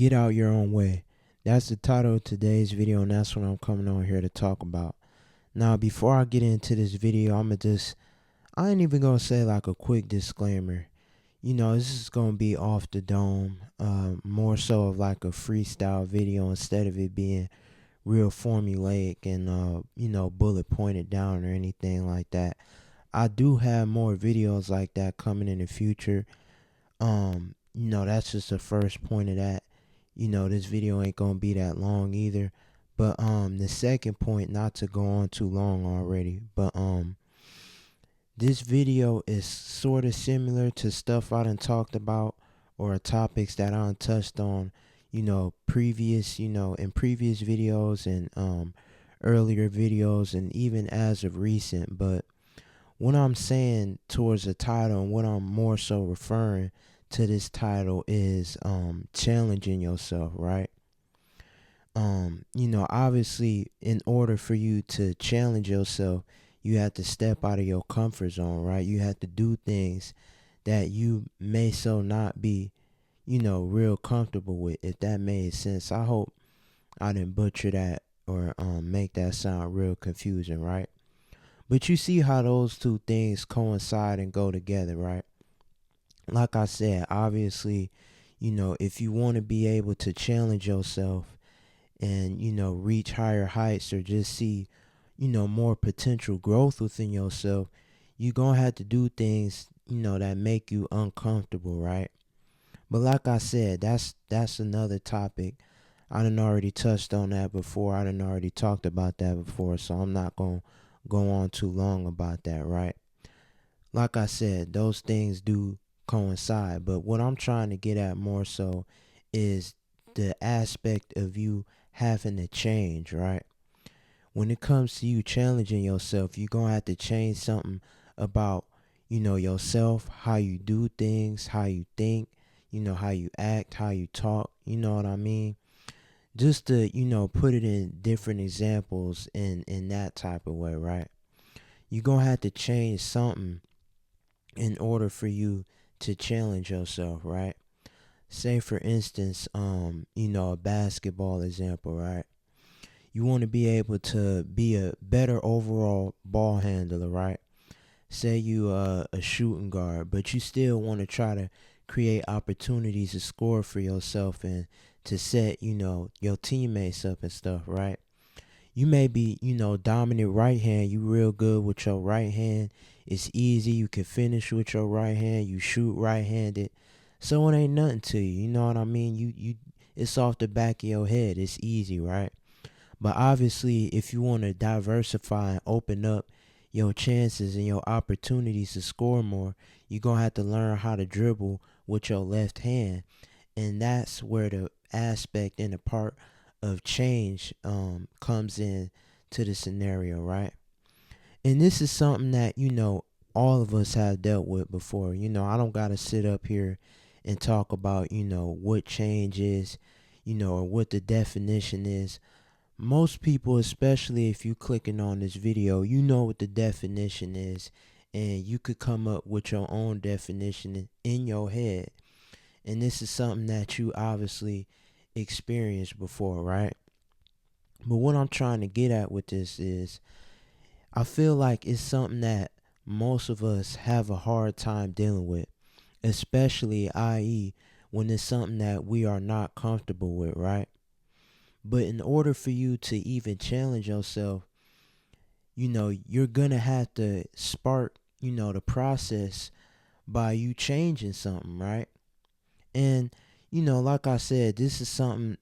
Get out your own way. That's the title of today's video, and that's what I'm coming on here to talk about. Now, before I get into this video, I ain't even gonna say like a quick disclaimer. This is gonna be off the dome, more so of like a freestyle video instead of it being real formulaic and, bullet pointed down or anything like that. I do have more videos like that coming in the future. That's just the first point of that. This video ain't gonna be that long either. But the second point, not to go on too long already, but this video is sort of similar to stuff I done talked about or topics that I done touched on, in previous videos and earlier videos and even as of recent. But what I'm saying towards the title and what I'm more so referring to this title is challenging yourself, right? Obviously in order for you to challenge yourself, you have to step out of your comfort zone, right? You have to do things that you may so not be, real comfortable with, if that made sense. I hope I didn't butcher that or make that sound real confusing, right? But you see how those two things coincide and go together, right? Like I said, obviously, if you want to be able to challenge yourself and, reach higher heights or just see, more potential growth within yourself, you're going to have to do things, that make you uncomfortable, right? But like I said, that's another topic. I done already touched on that before. I done already talked about that before, so I'm not going to go on too long about that, right? Like I said, those things do coincide, but what I'm trying to get at more so is the aspect of you having to change, right? When it comes to you challenging yourself, you're going to have to change something about, yourself, how you do things, how you think, how you act, how you talk, you know what I mean? Just to, put it in different examples in that type of way, right? You're going to have to change something in order for you to challenge yourself, right? Say for instance, a basketball example, right? You want to be able to be a better overall ball handler, right? Say you a shooting guard, but you still want to try to create opportunities to score for yourself and to set, your teammates up and stuff, right? You may be, dominant right hand. You real good with your right hand. It's easy. You can finish with your right hand. You shoot right handed. So it ain't nothing to you. You know what I mean? It's off the back of your head. It's easy, right? But obviously, if you want to diversify and open up your chances and your opportunities to score more, you're going to have to learn how to dribble with your left hand. And that's where the aspect and the part of change comes in to the scenario, right? And this is something that, all of us have dealt with before. I don't got to sit up here and talk about, what change is, or what the definition is. Most people, especially if you clicking on this video, you know what the definition is, and you could come up with your own definition in your head. And this is something that you obviously experienced before, right? But what I'm trying to get at with this is I feel like it's something that most of us have a hard time dealing with, especially i.e. when it's something that we are not comfortable with, right? But in order for you to even challenge yourself, you're gonna have to spark, the process by you changing something, right? And, like I said, this is something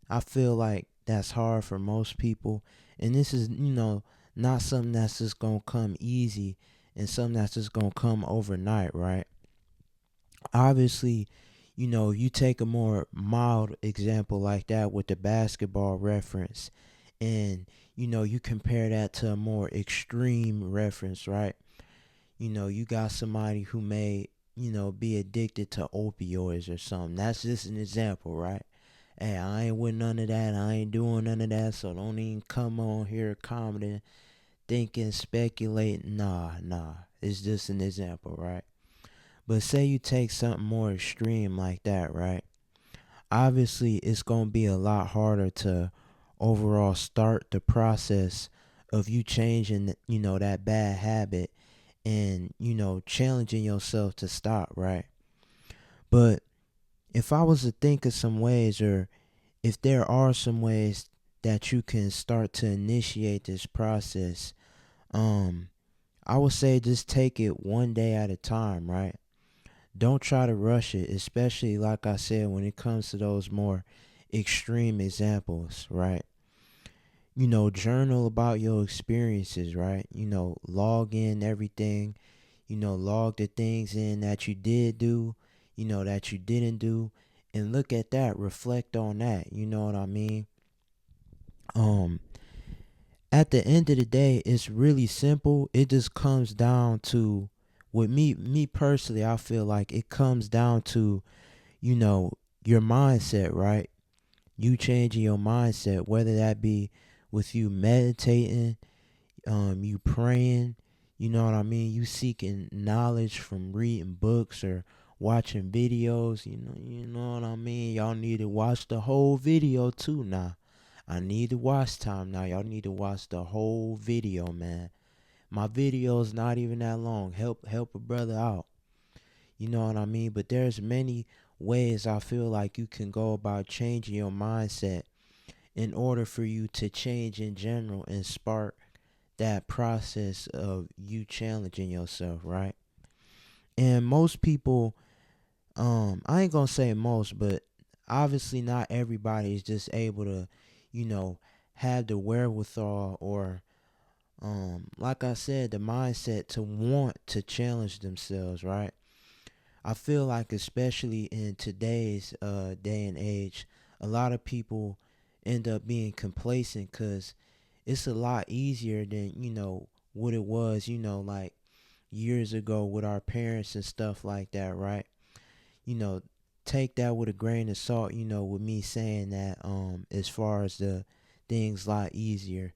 I feel like that's hard for most people. And this is, not something that's just gonna come easy and something that's just gonna come overnight, right? Obviously, you take a more mild example like that with the basketball reference, and you compare that to a more extreme reference, right? You got somebody who may, be addicted to opioids or something. That's just an example, right? Hey, I ain't with none of that. I ain't doing none of that. So don't even come on here commenting, thinking, speculating. Nah. It's just an example, right? But say you take something more extreme like that, right? obviously it's going to be a lot harder to overall start the process of you changing, that bad habit and, challenging yourself to stop, right? But if I was to think of some ways, or if there are some ways that you can start to initiate this process, um, I would say just take it one day at a time, right? Don't try to rush it, especially like I said, when it comes to those more extreme examples, right? Journal about your experiences, right? Log in everything, log the things in that you did do, that you didn't do, and look at that, reflect on that, you know what I mean? Um, at the end of the day, it's really simple. It just comes down to, with me personally, I feel like it comes down to, you know, your mindset, right? You changing your mindset, whether that be with you meditating, you praying, you know what I mean? You seeking knowledge from reading books or watching videos, you know what I mean? Y'all need to watch the whole video too now. I need to watch time now. Y'all need to watch the whole video, man. My video's not even that long. Help a brother out. You know what I mean? But there's many ways I feel like you can go about changing your mindset in order for you to change in general and spark that process of you challenging yourself, right? And most people, I ain't gonna say most, but obviously not everybody is just able to, you know, have the wherewithal or like I said, the mindset to want to challenge themselves, right? I feel like especially in today's day and age, a lot of people end up being complacent because it's a lot easier than, what it was, like years ago with our parents and stuff like that, right? You know, take that with a grain of salt, with me saying that as far as the things a lot easier.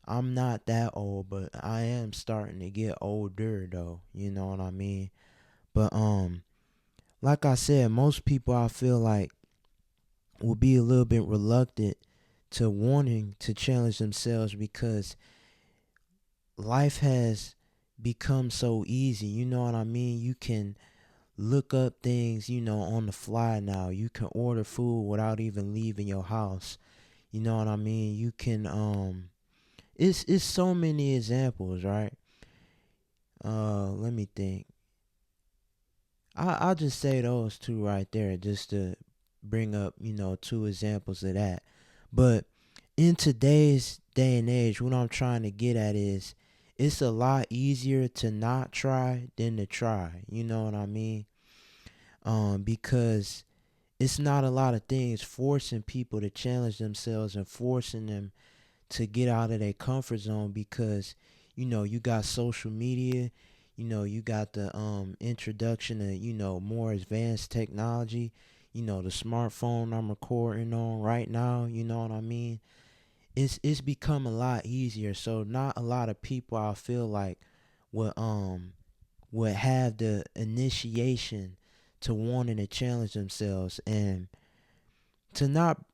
I'm not that old, but I am starting to get older though, you know what I mean? But like I said, most people I feel like will be a little bit reluctant to wanting to challenge themselves because life has become so easy. You know what I mean? You can look up things, on the fly now. You can order food without even leaving your house. You know what I mean? You can it's so many examples, right? Let me think. I'll just say those two right there just to bring up, two examples of that. But in today's day and age, what I'm trying to get at is it's a lot easier to not try than to try. You know what I mean? Because it's not a lot of things forcing people to challenge themselves and forcing them to get out of their comfort zone because you got social media, you got the introduction of more advanced technology, the smartphone I'm recording on right now, you know what I mean? It's become a lot easier, so not a lot of people I feel like would would have the initiation to wanting to challenge themselves. And to not,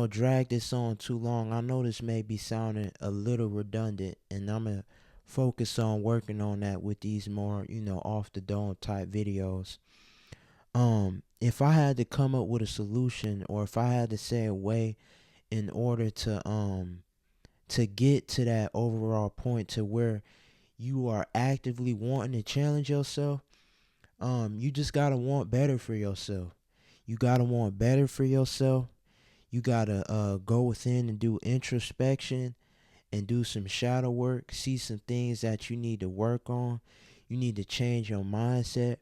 drag this on too long, I know this may be sounding a little redundant, and I'm going to focus on working on that with these more, off the dome type videos. If I had to come up with a solution, or if I had to say a way in order to get to that overall point to where you are actively wanting to challenge yourself, you just got to want better for yourself. You got to want better for yourself. You gotta go within and do introspection and do some shadow work. See some things that you need to work on. You need to change your mindset.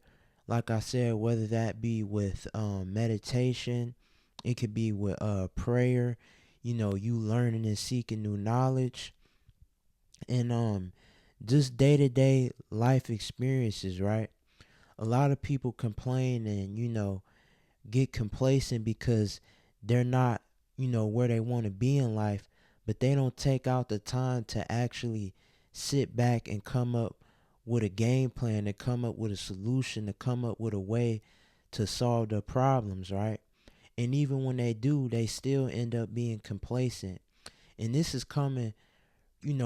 Like I said, whether that be with meditation, it could be with prayer. You learning and seeking new knowledge, and just day to day life experiences. Right. A lot of people complain and get complacent because they're not, where they want to be in life, but they don't take out the time to actually sit back and come up with a game plan, to come up with a solution, to come up with a way to solve their problems, right? And even when they do, they still end up being complacent. And this is coming,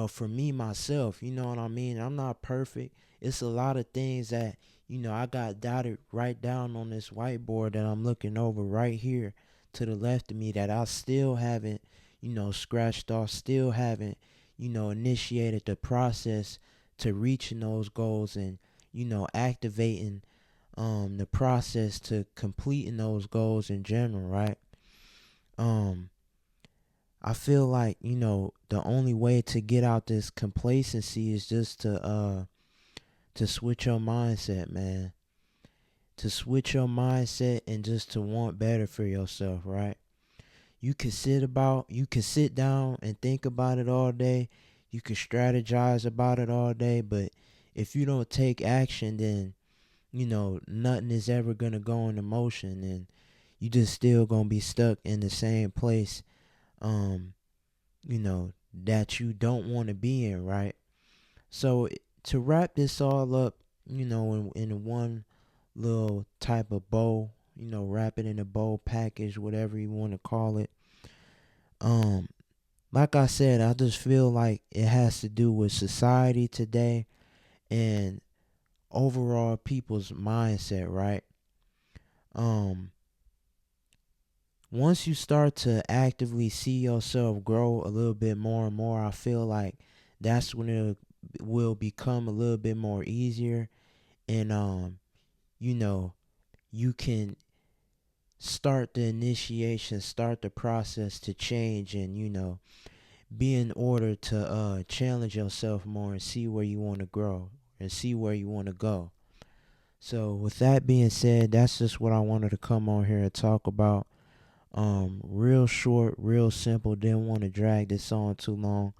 for me myself, you know what I mean? I'm not perfect. It's a lot of things that, I got dotted right down on this whiteboard that I'm looking over right here to the left of me that I still haven't, scratched off, still haven't, initiated the process to reaching those goals and, activating the process to completing those goals in general, right? Um I feel like, the only way to get out this complacency is just to switch your mindset, man. To switch your mindset and just to want better for yourself, right? You could sit down and think about it all day. You could strategize about it all day, but if you don't take action, then, nothing is ever gonna go into motion, and you just still gonna be stuck in the same place. Um, that you don't want to be in, right? So to wrap this all up, in one little type of bow, wrap it in a bow package, whatever you want to call it. Um, like I said, I just feel like it has to do with society today and overall people's mindset, right? Um, Once you start to actively see yourself grow a little bit more and more, I feel like that's when it will become a little bit more easier, and you know, you can start the initiation, start the process to change, and be in order to challenge yourself more and see where you want to grow and see where you want to go. So with that being said, that's just what I wanted to come on here and talk about. Real short, real simple. Didn't want to drag this on too long.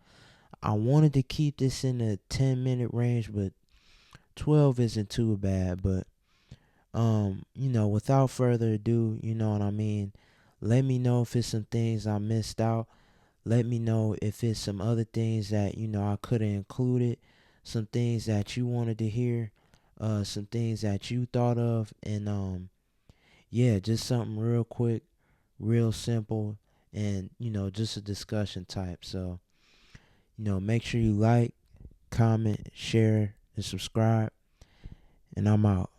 I wanted to keep this in the 10-minute range, but 12 isn't too bad. But without further ado, you know what I mean. Let me know if it's some things I missed out. Let me know if it's some other things that I could have included. Some things that you wanted to hear. Some things that you thought of, and yeah, just something real quick, real simple, and just a discussion type. So make sure you like, comment, share, and subscribe, and I'm out.